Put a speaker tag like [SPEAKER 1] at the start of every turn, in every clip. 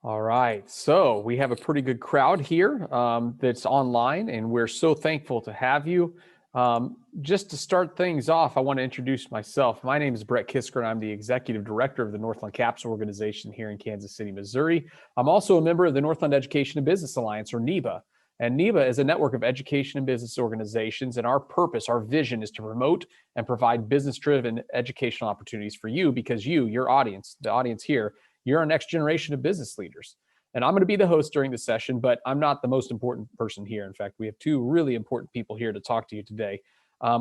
[SPEAKER 1] All right, so we have a pretty good crowd here that's online, and we're so thankful to have you. Just to start things off, I want to introduce myself. My name is Brett Kisker, and I'm the Executive Director of the Northland CAPS organization here in Kansas City, Missouri. I'm also a member of the Northland Education and Business Alliance, or NEBA. And NEBA is a network of education and business organizations, and our purpose, our vision is to promote and provide business-driven educational opportunities for you because your audience, the audience here, you're our next generation of business leaders. And I'm going to be the host during the session, but I'm not the most important person here. In fact, we have two really important people here to talk to you today.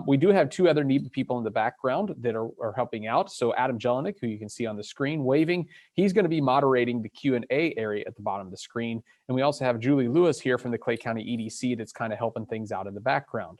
[SPEAKER 1] We do have two other NEBA people in the background that are helping out. So Adam Jelinek, who you can see on the screen waving, he's going to be moderating the Q&A area at the bottom of the screen. And we also have Julie Lewis here from the Clay County EDC that's kind of helping things out in the background.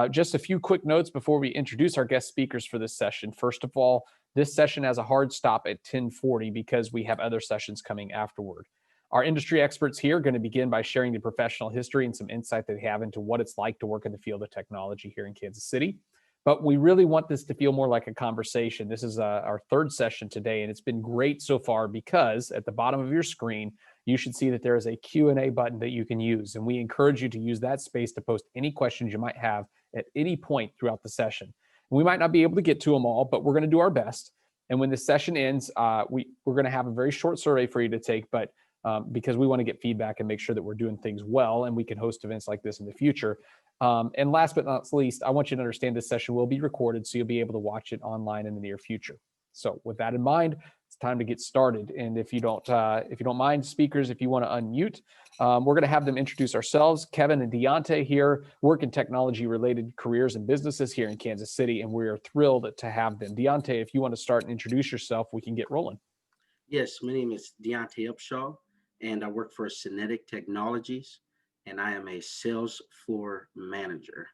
[SPEAKER 1] Just a few quick notes before we introduce our guest speakers for this session. First of all, this session has a hard stop at 10:40 because we have other sessions coming afterward. Our industry experts here are going to begin by sharing the professional history and some insight they have into what it's like to work in the field of technology here in Kansas City. But we really want this to feel more like a conversation. This is our third session today, and it's been great so far because at the bottom of your screen, you should see that there is a Q&A button that you can use. And we encourage you to use that space to post any questions you might have at any point throughout the session. We might not be able to get to them all, but we're going to do our best. And when the session ends, we're going to have a very short survey for you to take, but because we want to get feedback and make sure that we're doing things well and we can host events like this in the future. And last but not least, I want you to understand this session will be recorded, so you'll be able to watch it online in the near future. So with that in mind, it's time to get started. And if you don't mind, speakers, if you want to unmute, we're going to have them introduce ourselves. Kevin and Dionte here work in technology-related careers and businesses here in Kansas City, and we are thrilled to have them. Dionte, if you want to start and introduce yourself, we can get rolling.
[SPEAKER 2] Yes, my name is Dante Upshaw, and I work for Synetic Technologies, and I am a sales floor manager.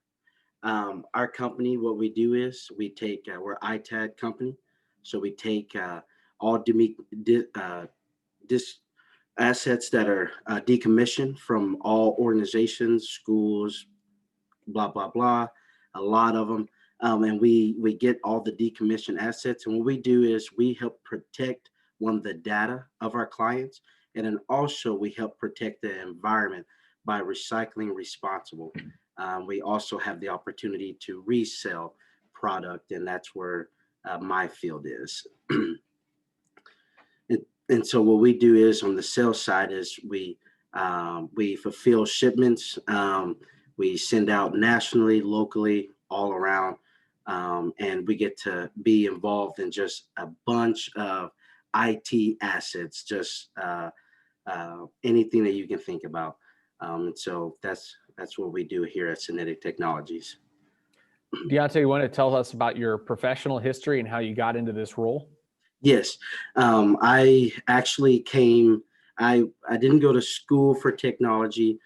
[SPEAKER 2] Our company, what we do is we take, we're ITAD company, so we take all assets that are decommissioned from all organizations, schools, blah, blah, blah, a lot of them. And we get all the decommissioned assets. And what we do is we help protect the data of our clients. And then also we help protect the environment by recycling responsible. We also have the opportunity to resell product, and that's where my field is. And so what we do is on the sales side is we fulfill shipments. We send out nationally, locally, all around, and we get to be involved in just a bunch of IT assets, just anything that you can think about. And so that's what we do here at Synetic Technologies.
[SPEAKER 1] Dionte, you want to tell us about your professional history and how you got into this role?
[SPEAKER 2] Yes, I actually I didn't go to school for technology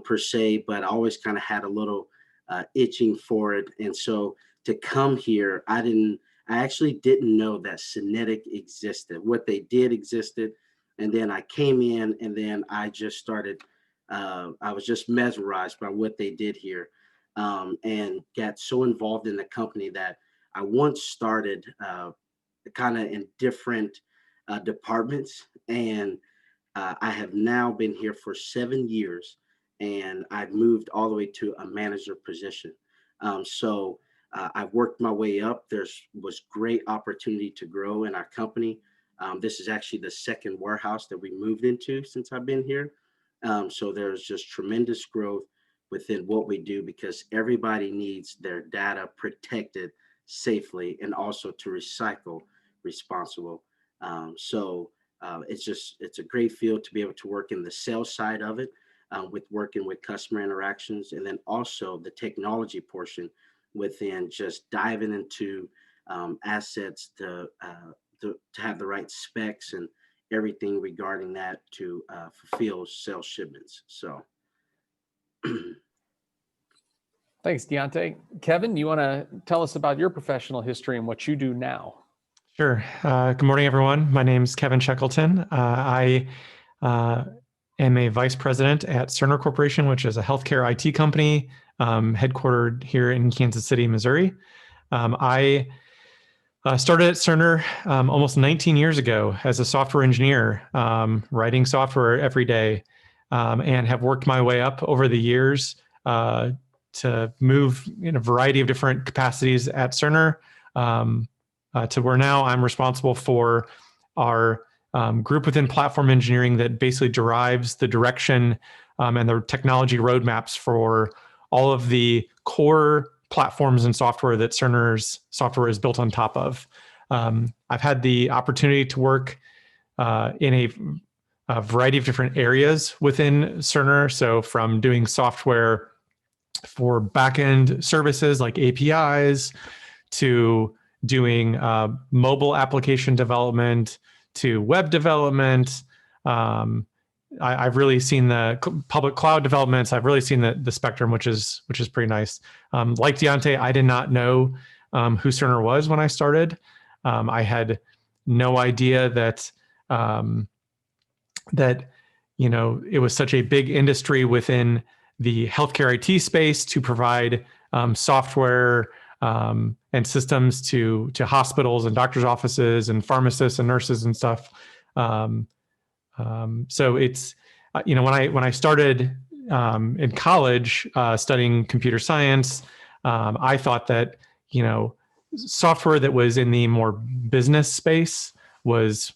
[SPEAKER 2] per se, but I always kind of had a little itching for it. And so to come here, I actually didn't know that Synetic existed. What they did existed. And then I came in, and then I just started, I was just mesmerized by what they did here, and got so involved in the company that I once started kind of in different departments. And I have now been here for 7 years, and I've moved all the way to a manager position. So I've worked my way up. Was great opportunity to grow in our company. This is actually the second warehouse that we moved into since I've been here. So there's just tremendous growth within what we do, because everybody needs their data protected safely and also to recycle responsible. So it's a great field to be able to work in the sales side of it, with working with customer interactions, and then also the technology portion within just diving into assets to have the right specs and everything regarding that to fulfill sales shipments. So.
[SPEAKER 1] Thanks, Dionte. Kevin, you want to tell us about your professional history and what you do now?
[SPEAKER 3] Sure. Good morning, everyone. My name is Kevin Shekleton. I am a vice president at Cerner Corporation, which is a healthcare IT company headquartered here in Kansas City, Missouri. I Started at Cerner almost 19 years ago as a software engineer, writing software every day, and have worked my way up over the years to move in a variety of different capacities at Cerner, to where now I'm responsible for our group within platform engineering that basically derives the direction and the technology roadmaps for all of the core platforms and software that Cerner's software is built on top of. I've had the opportunity to work in a variety of different areas within Cerner. So from doing software for backend services like APIs, to doing mobile application development, to web development. I've really seen the public cloud developments. I've really seen the spectrum, which is pretty nice. Like Dionte, I did not know who Cerner was when I started. I had no idea that it was such a big industry within the healthcare IT space to provide software and systems to hospitals and doctors' offices and pharmacists and nurses and stuff. So it's, when I started in college studying computer science, I thought that, software that was in the more business space was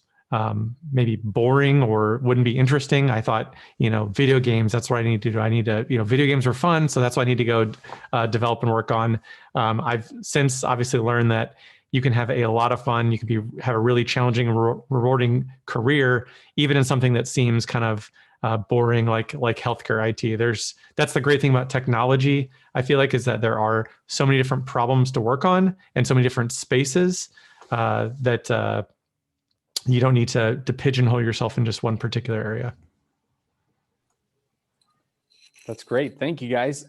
[SPEAKER 3] maybe boring or wouldn't be interesting. I thought, video games, that's what I need to do. I need to, video games are fun. So that's what I need to go develop and work on. I've since obviously learned that you can have a lot of fun. You can have a really challenging and rewarding career, even in something that seems kind of boring, like healthcare IT. That's the great thing about technology, I feel like, is that there are so many different problems to work on and so many different spaces that you don't need to pigeonhole yourself in just one particular area.
[SPEAKER 1] That's great. Thank you, guys.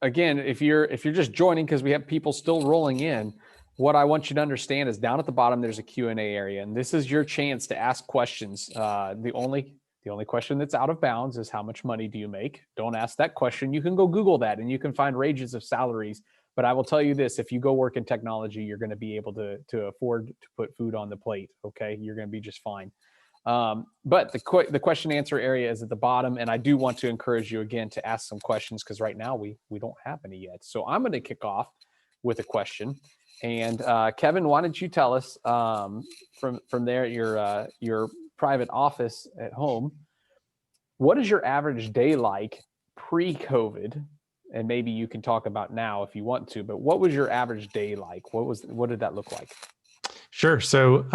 [SPEAKER 1] Again, if you're just joining because we have people still rolling in, what I want you to understand is down at the bottom there's a Q&A area, and this is your chance to ask questions. The only question that's out of bounds is how much money do you make? Don't ask that question. You can go Google that and you can find ranges of salaries. But I will tell you this, if you go work in technology, you're going to be able to afford to put food on the plate. Okay. You're going to be just fine. But the question answer area is at the bottom. And I do want to encourage you again to ask some questions, because right now we don't have any yet. So I'm going to kick off with a question. And Kevin, why don't you tell us from there at your private office at home, what is your average day like pre-COVID? And maybe you can talk about now if you want to, but what was your average day like? What did that look like?
[SPEAKER 3] Sure. So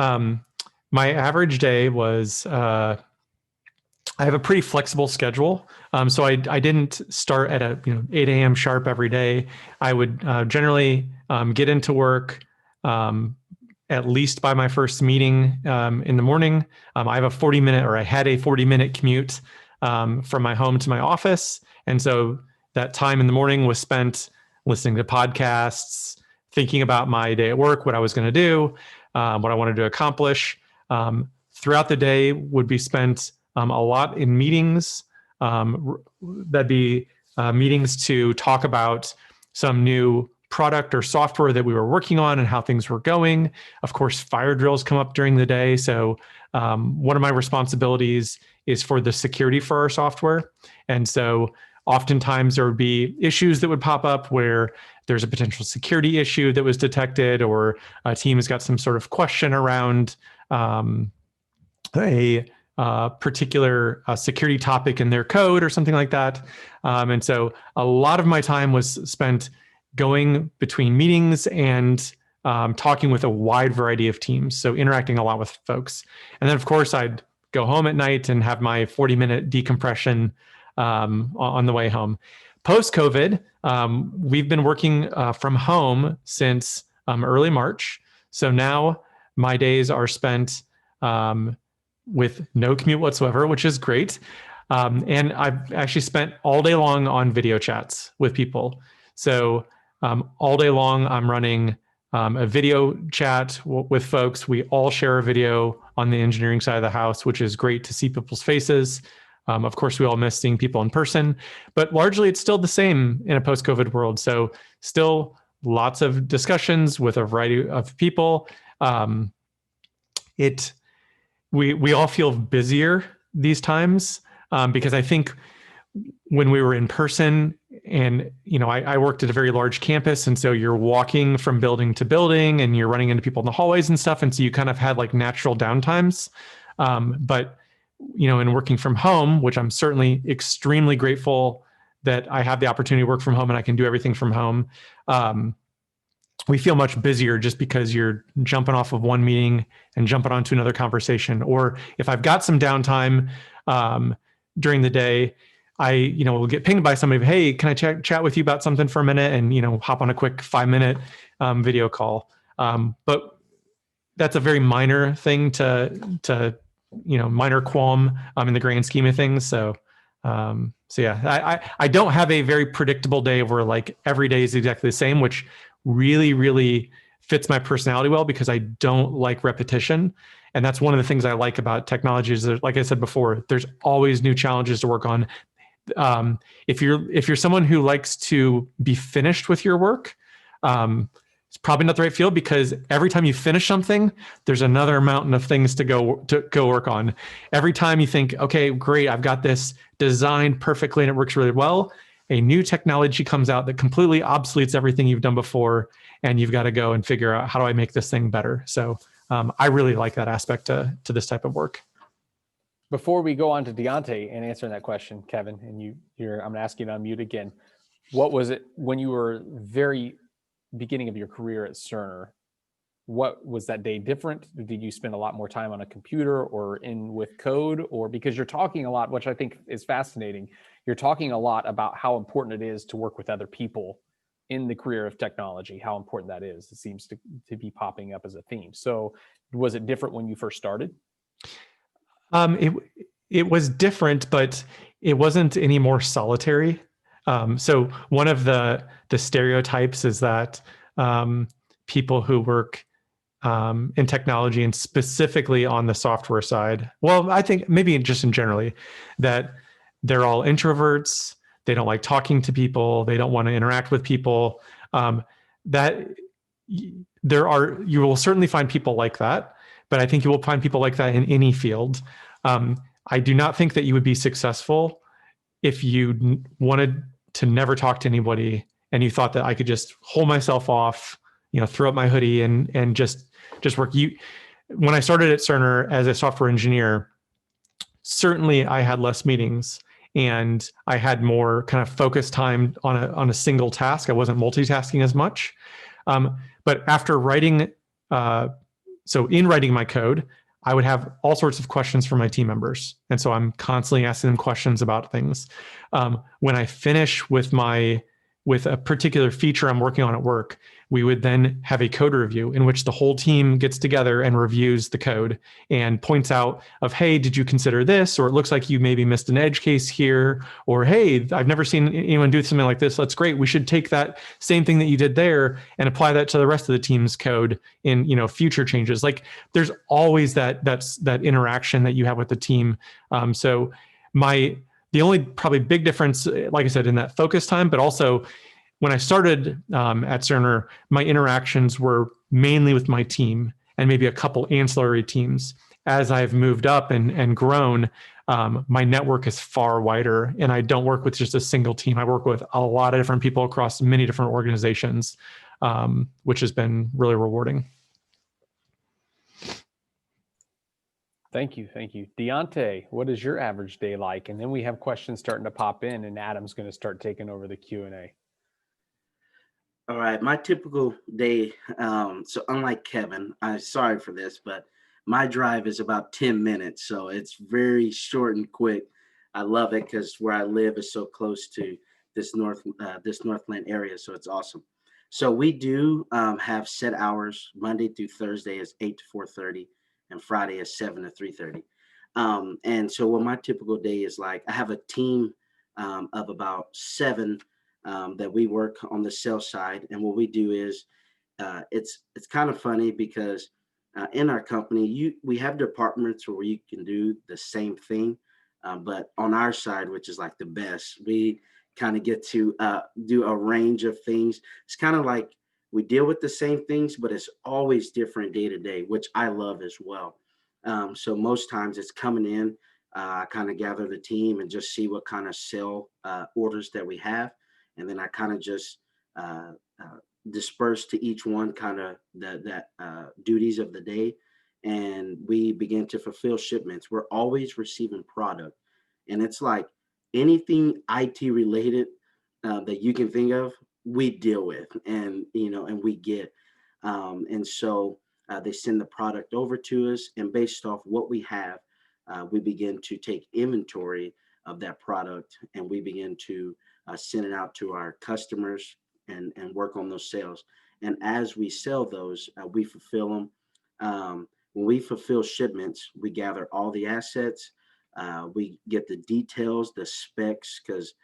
[SPEAKER 3] my average day was, I have a pretty flexible schedule. So I didn't start at 8 a.m. sharp every day. I would generally get into work at least by my first meeting in the morning. I had a 40-minute commute from my home to my office. And so that time in the morning was spent listening to podcasts, thinking about my day at work, what I was going to do, what I wanted to accomplish. Throughout the day would be spent a lot in meetings. That'd be meetings to talk about some new product or software that we were working on and how things were going. Of course, fire drills come up during the day. So one of my responsibilities is for the security for our software. And so oftentimes there would be issues that would pop up where there's a potential security issue that was detected, or a team has got some sort of question around a particular security topic in their code or something like that. And so a lot of my time was spent going between meetings and talking with a wide variety of teams. So interacting a lot with folks. And then of course I'd go home at night and have my 40-minute decompression on the way home. Post-COVID, we've been working from home since early March. So now my days are spent with no commute whatsoever, which is great. And I've actually spent all day long on video chats with people. So all day long, I'm running a video chat with folks. We all share a video on the engineering side of the house, which is great to see people's faces. Of course, we all miss seeing people in person, but largely it's still the same in a post-COVID world. So still lots of discussions with a variety of people. We all feel busier these times, because I think when we were in person, and I worked at a very large campus, and so you're walking from building to building and you're running into people in the hallways and stuff, and so you kind of had like natural downtimes. But in working from home, which I'm certainly extremely grateful that I have the opportunity to work from home and I can do everything from home, we feel much busier just because you're jumping off of one meeting and jumping onto another conversation. Or if I've got some downtime during the day, I will get pinged by somebody. Hey, can I chat with you about something for a minute? And hop on a quick 5-minute video call. But that's a very minor thing to minor qualm in the grand scheme of things. So yeah, I don't have a very predictable day where like every day is exactly the same, which really, really fits my personality well, because I don't like repetition. And that's one of the things I like about technology is that, like I said before, there's always new challenges to work on. If you're someone who likes to be finished with your work, it's probably not the right field, because every time you finish something, there's another mountain of things to go work on. Every time you think, okay, great, I've got this designed perfectly and it works really well, a new technology comes out that completely obsoletes everything you've done before, and you've got to go and figure out, how do I make this thing better? So I really like that aspect to this type of work.
[SPEAKER 1] Before we go on to Dionte and answering that question, Kevin, and I'm going to ask you to unmute again. What was it when you were very beginning of your career at Cerner? What was that day different? Did you spend a lot more time on a computer or with code? Or because you're talking a lot, which I think is fascinating, you're talking a lot about how important it is to work with other people in the career of technology, how important that is. It seems to be popping up as a theme. So was it different when you first started?
[SPEAKER 3] It was different, but it wasn't any more solitary. So one of the stereotypes is that people who work in technology, and specifically on the software side, well, I think maybe just in generally, that they're all introverts. They don't like talking to people. They don't want to interact with people. That you will certainly find people like that, but I think you will find people like that in any field. I do not think that you would be successful if you wanted to never talk to anybody and you thought that I could just hold myself off, throw up my hoodie and just work. When I started at Cerner as a software engineer, certainly I had less meetings and I had more kind of focused time on a single task. I wasn't multitasking as much. But after writing, in writing my code, I would have all sorts of questions from my team members. And so I'm constantly asking them questions about things. When I finish with a particular feature I'm working on at work, we would then have a code review in which the whole team gets together and reviews the code and points out of, hey, did you consider this? Or it looks like you maybe missed an edge case here. Or, hey, I've never seen anyone do something like this. That's great. We should take that same thing that you did there and apply that to the rest of the team's code in, future changes. Like there's always that interaction that you have with the team. The only probably big difference, like I said, in that focus time, but also when I started at Cerner, my interactions were mainly with my team and maybe a couple ancillary teams. As I've moved up and grown, my network is far wider, and I don't work with just a single team. I work with a lot of different people across many different organizations, which has been really rewarding.
[SPEAKER 1] Thank you. Dionte, what is your average day like? And then we have questions starting to pop in, and Adam's going to start taking over the Q&A.
[SPEAKER 2] All right, my typical day. So unlike Kevin, I'm sorry for this, but my drive is about 10 minutes. So it's very short and quick. I love it because where I live is so close to this Northland area. So it's awesome. So we do have set hours. Monday through Thursday is 8 to 4:30. And Friday is 7 to 3:30. And so what my typical day is like, I have a team of about 7 that we work on the sales side. And what we do is it's kind of funny because in our company, we have departments where you can do the same thing. But on our side, which is like the best, we kind of get to do a range of things. It's kind of like we deal with the same things, but it's always different day to day, which I love as well. So most times it's coming in, I kind of gather the team and just see what kind of sale orders that we have. And then I kind of just uh, disperse to each one kind of that duties of the day. And we begin to fulfill shipments. We're always receiving product. And it's like anything IT related that you can think of, we deal with and, and we get. And so they send the product over to us, and based off what we have, we begin to take inventory of that product, and we begin to send it out to our customers and work on those sales. And as we sell those, we fulfill them. When we fulfill shipments, we gather all the assets. We get the details, the specs, because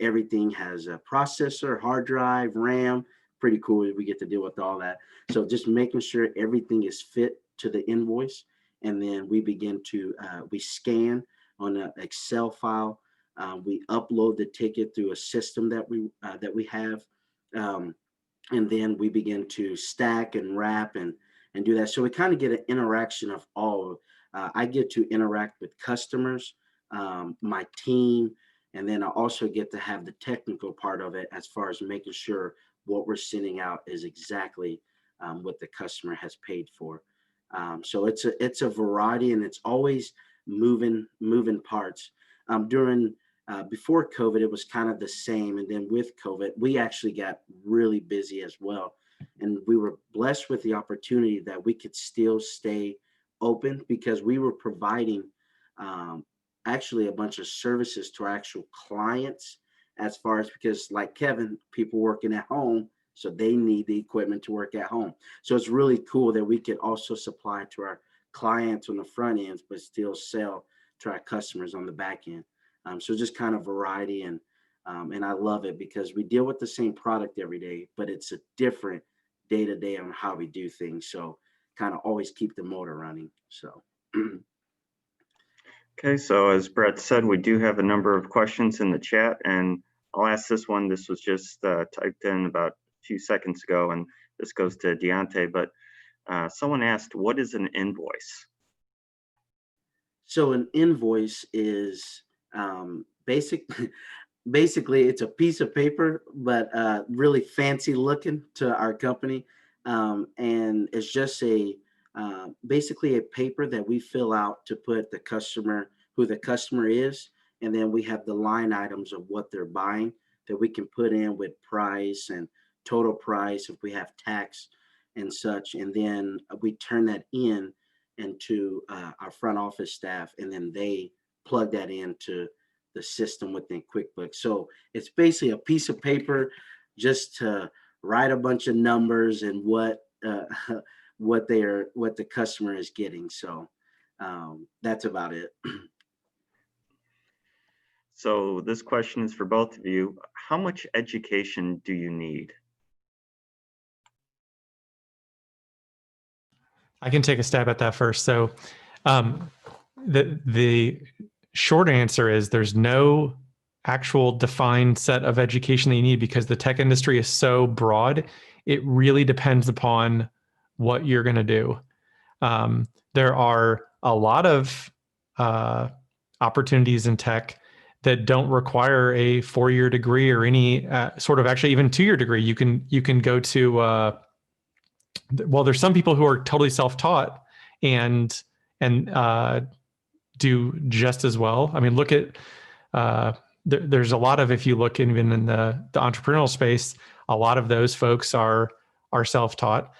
[SPEAKER 2] everything has a processor, hard drive, RAM. Pretty cool. We get to deal with all that. So just making sure everything is fit to the invoice, and then we begin to we scan on an Excel file. We upload the ticket through a system that we have, and then we begin to stack and wrap and do that. So we kind of get an interaction of all. I get to interact with customers, my team, and then I also get to have the technical part of it as far as making sure what we're sending out is exactly what the customer has paid for. So it's a variety, and it's always moving parts. During before COVID, it was kind of the same, and then with COVID, we actually got really busy as well, and we were blessed with the opportunity that we could still stay open because we were providing actually a bunch of services to our actual clients, as far as, because like Kevin, people working at home, so they need the equipment to work at home. So it's really cool that we could also supply to our clients on the front ends, but still sell to our customers on the back end. So just kind of variety, and I love it because we deal with the same product every day, but it's a different day to day on how we do things. So kind of always keep the motor running. So.
[SPEAKER 4] Okay, so as Brett said, we do have a number of questions in the chat, and I'll ask this one. This was just typed in about a few seconds ago, and this goes to Dionte, but someone asked, what is an invoice?
[SPEAKER 2] So an invoice is basically it's a piece of paper, but really fancy looking to our company. And it's just basically a paper that we fill out to put who the customer is. And then we have the line items of what they're buying that we can put in with price and total price if we have tax and such. And then we turn that into our front office staff, and then they plug that into the system within QuickBooks. So it's basically a piece of paper just to write a bunch of numbers and what the customer is getting. So that's about it.
[SPEAKER 4] So this question is for both of you. How much education do you need?
[SPEAKER 3] I can take a stab at that first. So the short answer is there's no actual defined set of education that you need because the tech industry is so broad. It really depends upon what you're going to do. There are a lot of opportunities in tech that don't require a 4-year degree or any sort of actually even 2-year degree. You can go to well, there's some people who are totally self-taught and do just as well. I mean, look at there's a lot of, if you look even in the entrepreneurial space, a lot of those folks are self-taught.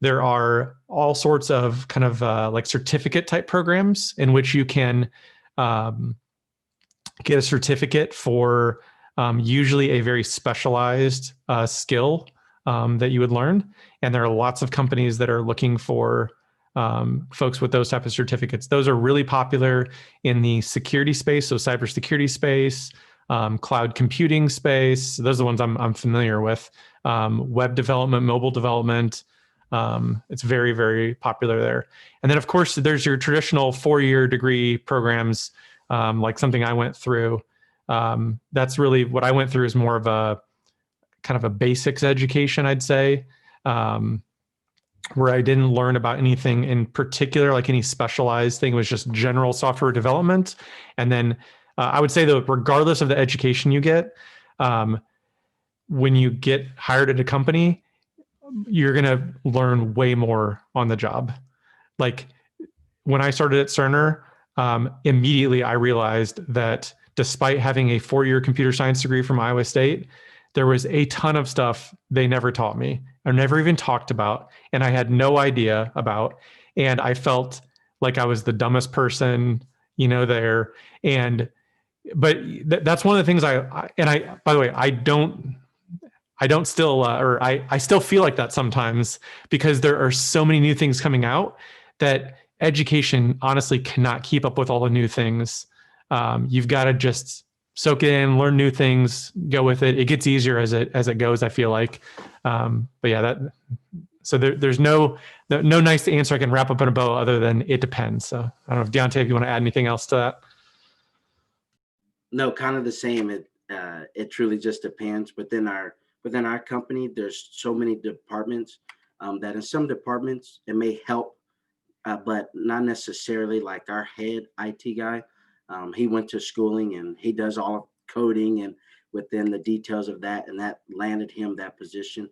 [SPEAKER 3] There are all sorts of kind of like certificate type programs in which you can get a certificate for usually a very specialized skill that you would learn. And there are lots of companies that are looking for folks with those type of certificates. Those are really popular in the security space, so cybersecurity space, cloud computing space. Those are the ones I'm familiar with. Web development, mobile development. It's very, very popular there. And then of course, there's your traditional 4-year degree programs, like something I went through. That's really what I went through is more of a kind of a basics education, I'd say, where I didn't learn about anything in particular, like any specialized thing. It was just general software development. And then I would say that regardless of the education you get, when you get hired at a company, you're going to learn way more on the job. Like when I started at Cerner, immediately I realized that despite having a 4-year computer science degree from Iowa State, there was a ton of stuff they never taught me or never even talked about, and I had no idea about. And I felt like I was the dumbest person, there. But that's one of the things by the way, I don't still, or I still feel like that sometimes, because there are so many new things coming out that education honestly cannot keep up with all the new things. You've got to just soak it in, learn new things, go with it. It gets easier as it goes, I feel like. But yeah, so there's no nice answer I can wrap up in a bow other than it depends. So I don't know if Dante, if you want to add anything else to that.
[SPEAKER 2] No, kind of the same. It truly just depends. Within our company, there's so many departments that in some departments it may help, but not necessarily. Like our head IT guy, he went to schooling and he does all of coding and within the details of that, and that landed him that position.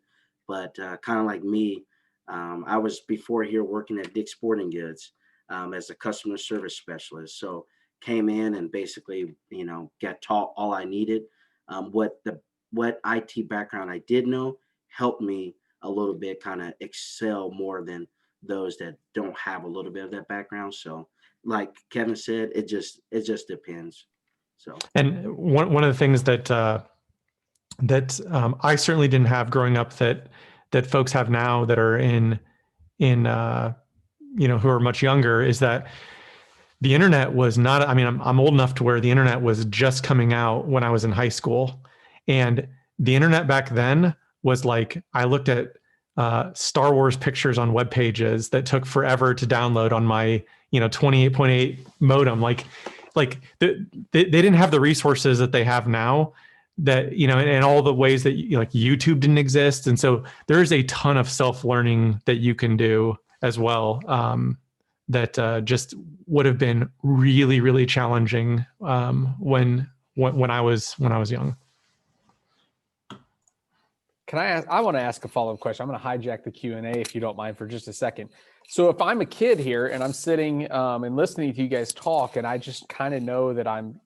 [SPEAKER 2] But kind of like me, I was before here working at Dick's Sporting Goods as a customer service specialist. So came in and basically, got taught all I needed. What IT background I did know helped me a little bit kind of excel more than those that don't have a little bit of that background. So like Kevin said, it just depends. So, and
[SPEAKER 3] one of the things that I certainly didn't have growing up that folks have now that are in who are much younger is that the internet was not, I'm old enough to where the internet was just coming out when I was in high school. And the internet back then was like, I looked at Star Wars pictures on web pages that took forever to download on my, 28.8 modem. Like they didn't have the resources that they have now that, and all the ways that like YouTube didn't exist. And so there's a ton of self-learning that you can do as well. That just would have been really, really challenging when I was young.
[SPEAKER 1] Can I ask? I want to ask a follow-up question. I'm going to hijack the Q&A if you don't mind for just a second. So if I'm a kid here and I'm sitting and listening to you guys talk, and I just kind of know that I'm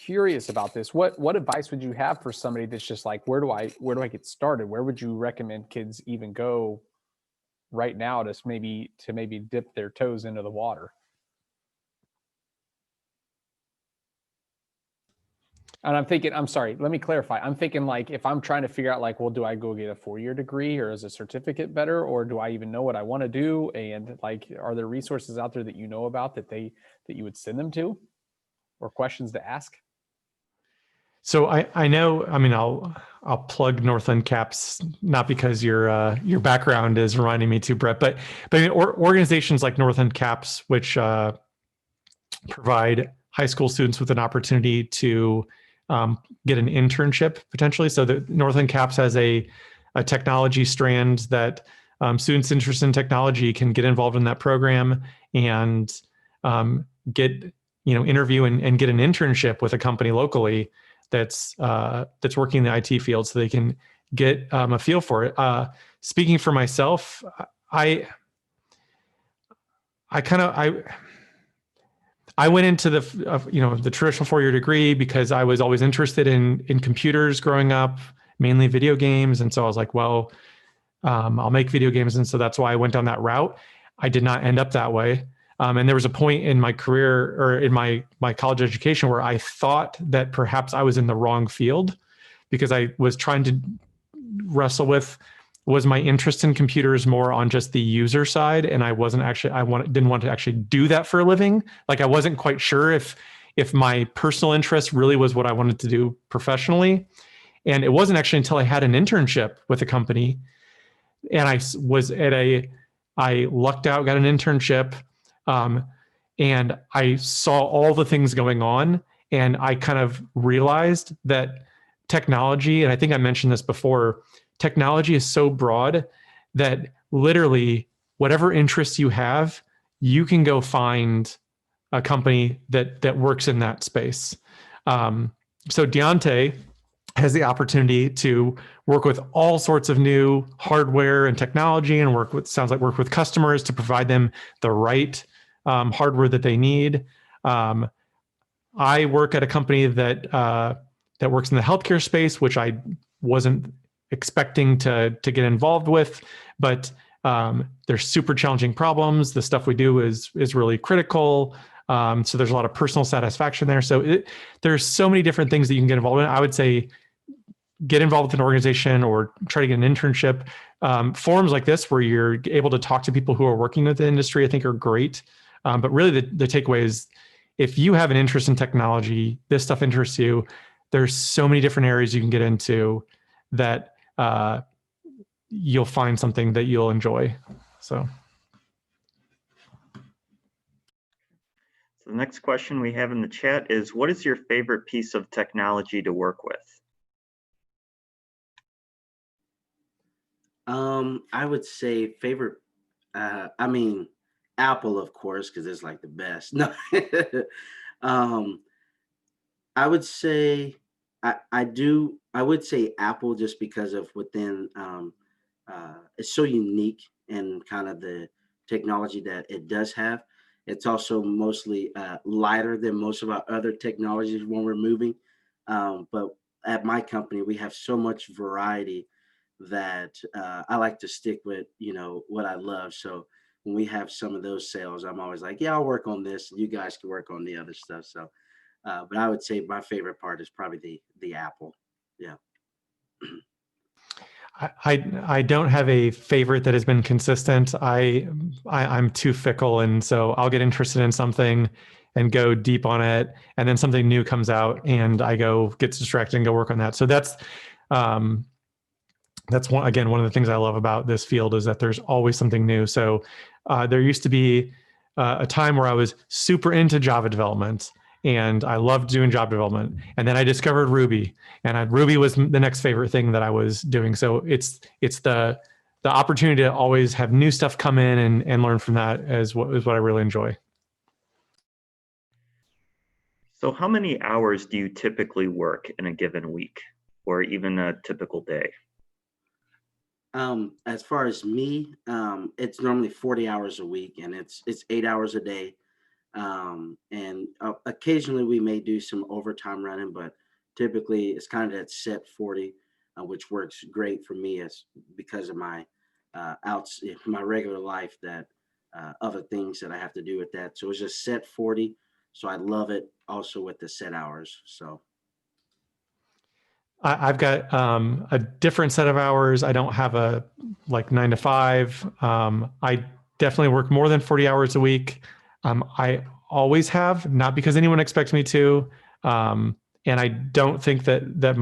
[SPEAKER 1] curious about this, what advice would you have for somebody that's just like, where do I get started? Where would you recommend kids even go right now to maybe dip their toes into the water? And let me clarify. I'm thinking like, if I'm trying to figure out like, well, do I go get a 4-year degree or is a certificate better? Or do I even know what I want to do? And like, are there resources out there that you know about that you would send them to, or questions to ask?
[SPEAKER 3] So I know, I'll plug Northland Caps, not because your background is reminding me to, Brett, but organizations like Northland Caps, which provide high school students with an opportunity to get an internship potentially. So the Northland Caps has a technology strand that students interested in technology can get involved in that program and get, interview and get an internship with a company locally that's working in the IT field, so they can get a feel for it. Speaking for myself, I went into the traditional 4-year degree because I was always interested in computers growing up, mainly video games. And so I was like, well, I'll make video games. And so that's why I went down that route. I did not end up that way. And there was a point in my career or in my college education where I thought that perhaps I was in the wrong field, because I was trying to wrestle with, was my interest in computers more on just the user side? And I wasn't actually, didn't want to actually do that for a living. Like I wasn't quite sure if my personal interest really was what I wanted to do professionally. And it wasn't actually until I had an internship with a company and I lucked out, got an internship. And I saw all the things going on, and I kind of realized that technology, and I think I mentioned this before, technology is so broad that literally whatever interests you have, you can go find a company that works in that space. So Dionte has the opportunity to work with all sorts of new hardware and technology, and work with customers to provide them the right hardware that they need. I work at a company that works in the healthcare space, which I wasn't expecting to get involved with, but there's super challenging problems. The stuff we do is really critical. So there's a lot of personal satisfaction there. So there's so many different things that you can get involved in. I would say get involved with an organization or try to get an internship. Forums like this, where you're able to talk to people who are working with the industry, I think are great. But really the takeaway is, if you have an interest in technology, this stuff interests you, there's so many different areas you can get into that you'll find something that you'll enjoy. So
[SPEAKER 4] the next question we have in the chat is, what is your favorite piece of technology to work with?
[SPEAKER 2] I would say favorite, Apple, of course, because it's like the best. No, I would say I would say Apple, just because of within it's so unique and kind of the technology that it does have. It's also mostly lighter than most of our other technologies when we're moving. But at my company, we have so much variety that I like to stick with, what I love. So when we have some of those sales, I'm always like, yeah, I'll work on this, and you guys can work on the other stuff. So, but I would say my favorite part is probably the Apple. Yeah.
[SPEAKER 3] I don't have a favorite that has been consistent. I'm too fickle, and so I'll get interested in something and go deep on it, and then something new comes out and I get distracted and go work on that. So that's one of the things I love about this field, is that there's always something new. So there used to be a time where I was super into Java development, and I loved doing job development. And then I discovered Ruby, and Ruby was the next favorite thing that I was doing. So it's the opportunity to always have new stuff come in and learn from that is what I really enjoy.
[SPEAKER 4] So how many hours do you typically work in a given week, or even a typical day?
[SPEAKER 2] As far as me, it's normally 40 hours a week, and it's 8 hours a day. And occasionally we may do some overtime running, but typically it's kind of that set 40, which works great for me, as because of my my regular life, that other things that I have to do with that. So it's just set 40. So I love it also with the set hours. So
[SPEAKER 3] I've got a different set of hours. I don't have a 9 to 5. I definitely work more than 40 hours a week. I always have, not because anyone expects me to. And I don't think that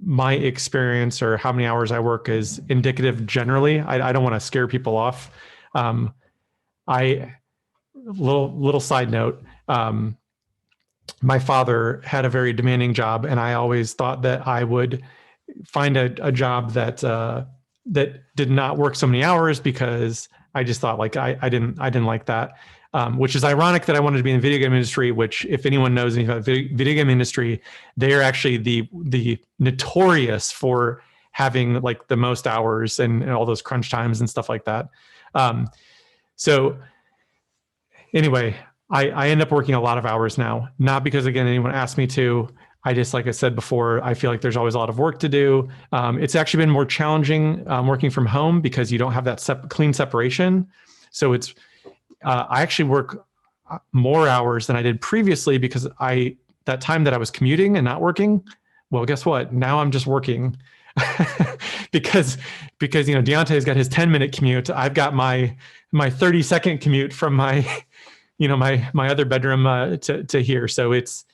[SPEAKER 3] my experience or how many hours I work is indicative generally. I don't want to scare people off. Little side note. My father had a very demanding job, and I always thought that I would find a job that did not work so many hours, because I just thought I didn't like that. Which is ironic that I wanted to be in the video game industry, which, if anyone knows anything about the video game industry, they are actually the notorious for having the most hours and all those crunch times and stuff like that. So anyway, I end up working a lot of hours now, not because, again, anyone asked me to. I just, like I said before, I feel like there's always a lot of work to do. It's actually been more challenging working from home, because you don't have that clean separation. So I actually work more hours than I did previously, because that time that I was commuting and not working, well, guess what? Now I'm just working because Deonte's got his 10-minute commute. I've got my 30-second commute from my my other bedroom to here. So it's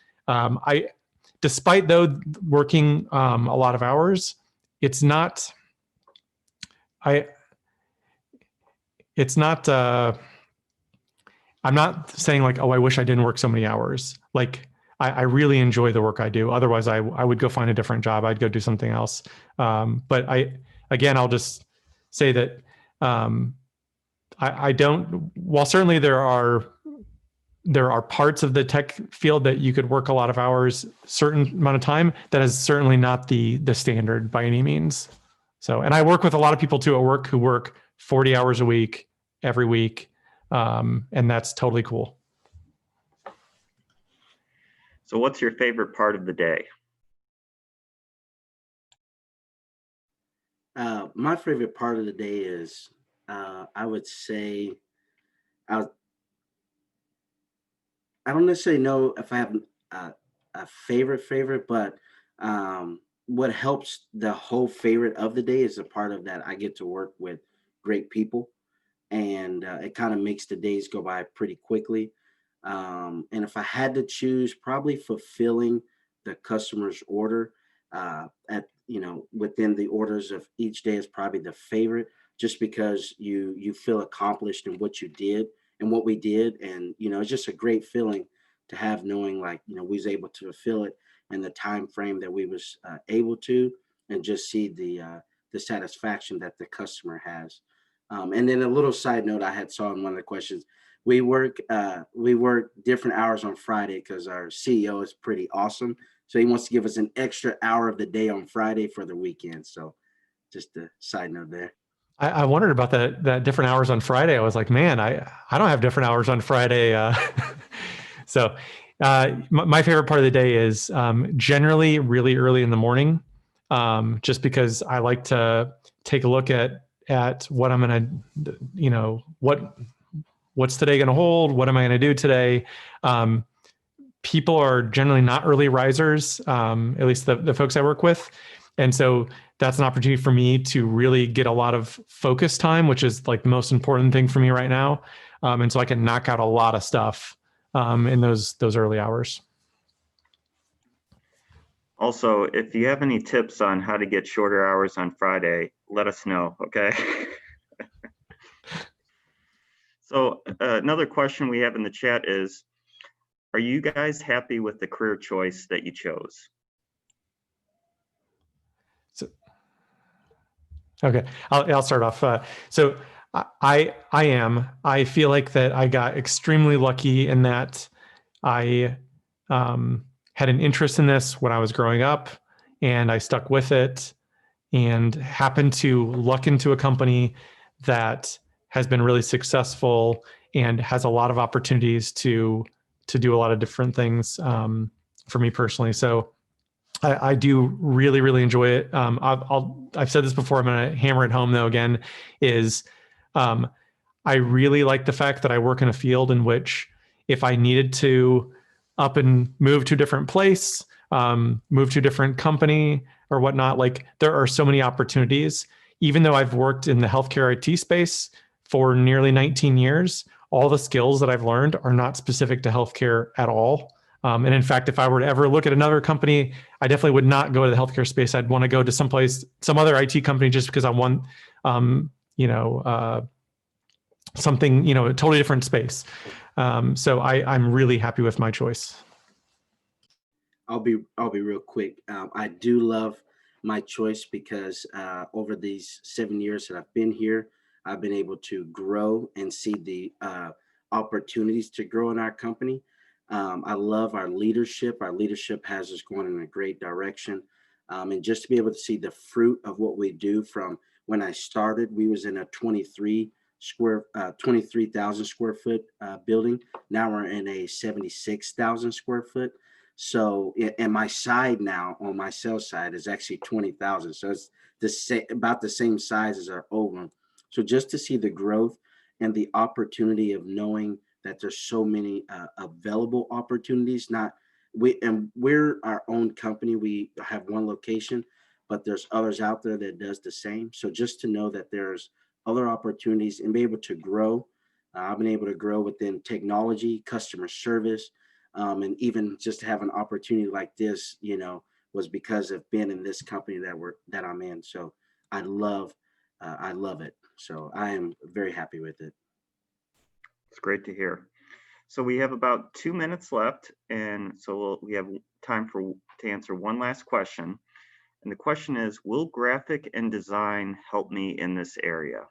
[SPEAKER 3] despite though working a lot of hours, it's not I'm not saying oh, I wish I didn't work so many hours. I really enjoy the work I do. Otherwise, I would go find a different job. I'd go do something else. But I'll just say that I don't, while certainly there are parts of the tech field that you could work a lot of hours, certain amount of time, that is certainly not the standard by any means. So, and I work with a lot of people too at work who work 40 hours a week, every week. And that's totally cool.
[SPEAKER 4] So what's your favorite part of the day?
[SPEAKER 2] My favorite part of the day is, I would say, I don't necessarily know if I have a favorite, but what helps the whole favorite of the day is a part of that I get to work with great people, and it kind of makes the days go by pretty quickly. And if I had to choose, probably fulfilling the customer's order at within the orders of each day is probably the favorite, just because you feel accomplished in what you did and what we did, and it's just a great feeling to have, knowing like we was able to fulfill it in the time frame that we was able to, and just see the satisfaction that the customer has. And then a little side note I had saw in one of the questions, we work different hours on Friday because our CEO is pretty awesome. So he wants to give us an extra hour of the day on Friday for the weekend. So just a side note there.
[SPEAKER 3] I wondered about that different hours on Friday. I was like, man, I don't have different hours on Friday. So my favorite part of the day is generally really early in the morning, just because I like to take a look at what I'm going to, what's today going to hold? What am I going to do today? People are generally not early risers, at least the folks I work with. And so that's an opportunity for me to really get a lot of focus time, which is like the most important thing for me right now. And so I can knock out a lot of stuff in those early hours.
[SPEAKER 4] Also, if you have any tips on how to get shorter hours on Friday, let us know, okay? So another question we have in the chat is, are you guys happy with the career choice that you chose?
[SPEAKER 3] Okay, I'll start off. So I am. I feel like that I got extremely lucky in that I had an interest in this when I was growing up, and I stuck with it, and happened to luck into a company that has been really successful and has a lot of opportunities to do a lot of different things for me personally. So I do really, really enjoy it. I've said this before, I'm going to hammer it home though again, is I really like the fact that I work in a field in which if I needed to up and move to a different place, move to a different company or whatnot, like there are so many opportunities. Even though I've worked in the healthcare IT space for nearly 19 years, all the skills that I've learned are not specific to healthcare at all. And in fact, if I were to ever look at another company, I definitely would not go to the healthcare space. I'd want to go to some other IT company, just because I want, something, a totally different space. So I'm really happy with my choice.
[SPEAKER 2] I'll be real quick. I do love my choice because over these 7 years that I've been here, I've been able to grow and see the opportunities to grow in our company. I love our leadership. Our leadership has us going in a great direction. And just to be able to see the fruit of what we do, from when I started, we was in a 23,000 square foot building. Now we're in a 76,000 square foot. So, and my side now on my sales side is actually 20,000. So it's about the same size as our old one. So just to see the growth and the opportunity of knowing that there's so many available opportunities. We're our own company. We have one location, but there's others out there that does the same. So just to know that there's other opportunities and be able to grow. I've been able to grow within technology, customer service, and even just to have an opportunity like this, was because of being in this company that I'm in. So I love it. So I am very happy with it.
[SPEAKER 4] It's great to hear. So we have about 2 minutes left, and so we have time to answer one last question. And the question is, will graphic and design help me in this area?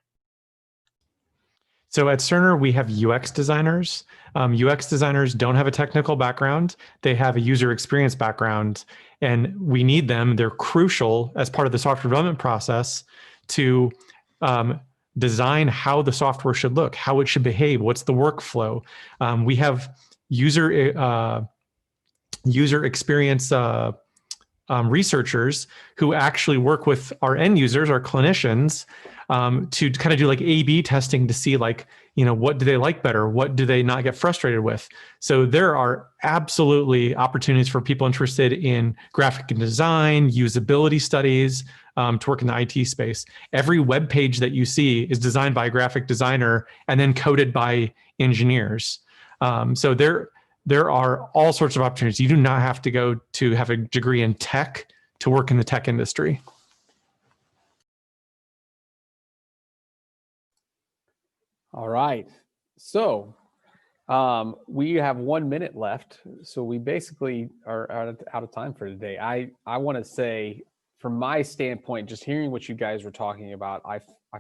[SPEAKER 3] So at Cerner, we have UX designers. UX designers don't have a technical background. They have a user experience background, and we need them. They're crucial as part of the software development process to design how the software should look, how it should behave, what's the workflow. We have user experience researchers who actually work with our end users, our clinicians, to kind of do like A/B testing to see like, what do they like better? What do they not get frustrated with? So there are absolutely opportunities for people interested in graphic and design, usability studies, to work in the IT space. Every web page that you see is designed by a graphic designer and then coded by engineers. So there are all sorts of opportunities. You do not have to go to have a degree in tech to work in the tech industry.
[SPEAKER 1] All right. So we have 1 minute left. So we basically are out of time for today. I want to say, from my standpoint, just hearing what you guys were talking about, I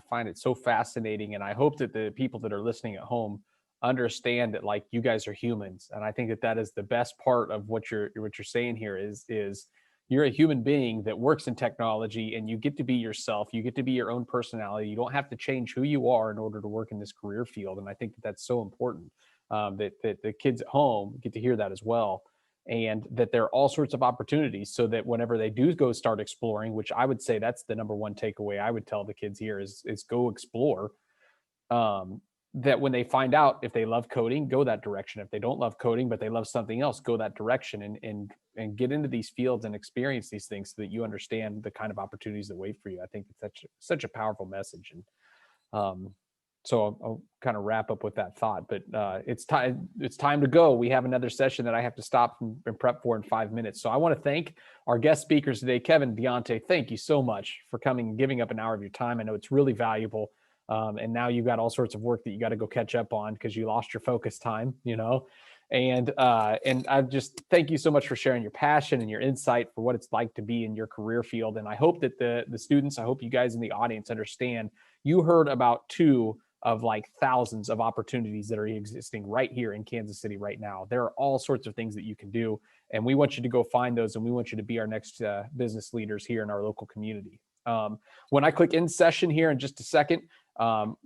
[SPEAKER 1] find it so fascinating. And I hope that the people that are listening at home understand that, like, you guys are humans. And I think that that is the best part of what you're saying here is you're a human being that works in technology, and you get to be yourself. You get to be your own personality. You don't have to change who you are in order to work in this career field. And I think that that's so important, that the kids at home get to hear that as well. And that there are all sorts of opportunities, so that whenever they do go start exploring, which I would say that's the number one takeaway I would tell the kids here is go explore. That when they find out if they love coding, go that direction. If they don't love coding, but they love something else, go that direction, and get into these fields and experience these things so that you understand the kind of opportunities that wait for you. I think it's such a powerful message. And so I'll kind of wrap up with that thought, but it's time to go. We have another session that I have to stop and prep for in 5 minutes. So I want to thank our guest speakers today. Kevin, Dionte, thank you so much for coming and giving up an hour of your time. I know it's really valuable. And now you've got all sorts of work that you got to go catch up on because you lost your focus time, and I just thank you so much for sharing your passion and your insight for what it's like to be in your career field. And I hope that the students, I hope you guys in the audience understand, you heard about 2 of like thousands of opportunities that are existing right here in Kansas City right now. There are all sorts of things that you can do, and we want you to go find those, and we want you to be our next business leaders here in our local community. When I click in session here in just a second,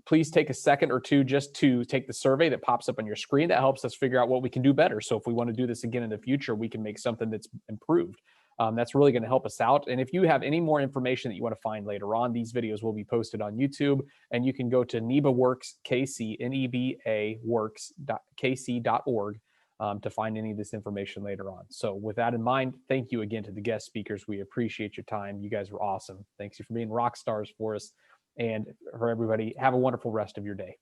[SPEAKER 1] please take a second or two just to take the survey that pops up on your screen. That helps us figure out what we can do better. So if we want to do this again in the future, we can make something that's improved. That's really going to help us out. And if you have any more information that you want to find later on, these videos will be posted on YouTube, and you can go to NEBAWorks KC, NEBA works.kc.org, to find any of this information later on. So with that in mind, thank you again to the guest speakers. We appreciate your time. You guys were awesome. Thanks you for being rock stars for us. And for everybody, have a wonderful rest of your day.